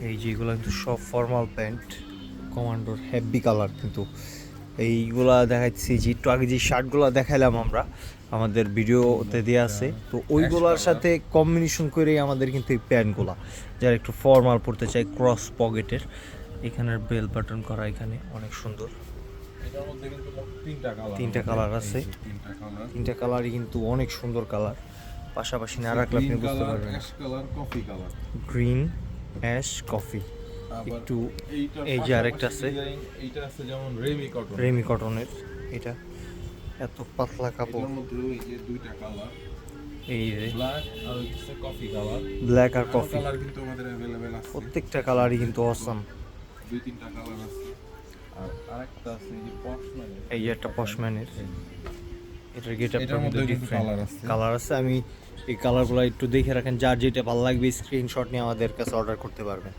এই যেগুলো কিন্তু সব ফর্মাল প্যান্ট, কমান্ডোর হেভি কালার। কিন্তু এইগুলা দেখাচ্ছি যে একটু আগে যে শার্টগুলো দেখাইলাম আমরা আমাদের ভিডিওতে দেওয়া আছে, তো ওইগুলোর সাথে কম্বিনেশন করেই আমাদের কিন্তু এই প্যান্টগুলা, যারা একটু ফর্মাল পড়তে চাই, ক্রস পকেটের, এখানের বেল বাটন করা, এখানে অনেক সুন্দর। এটার মধ্যে কিন্তু তিনটা কালার আছে, তিনটা কালারই কিন্তু অনেক সুন্দর কালার। পাশাপাশি না রাখলে আপনি বুঝতে পারবেন। Ash colour, coffee colour, green, ash, coffee. একটু এই যে আরেকটা আছে, এইটা আছে যেমন রেমি কটন, রেমি কটনের। এটা এত পাতলা কাপড়। এর মধ্যে এই যে দুইটা কালার, এই যে ব্ল্যাক আর হচ্ছে কফি কালার। ব্ল্যাক আর কফি কালার কিন্তু আমাদের अवेलेबल আছে, প্রত্যেকটা কালারই কিন্তু অসাম। দুই তিনটা কালার আছে। আর আরেকটা আছে এই যে পশম্যানের, এই যে একটা পশম্যানের, এটার গেটআপটা কিন্তু ডিফারেন্ট কালার আছে। কালার আছে। আমি এই কালারগুলো একটু দেখে রাখেন, যার যেটা ভালো লাগবে স্ক্রিনশট নিয়ে আমাদের কাছে অর্ডার করতে পারবেন।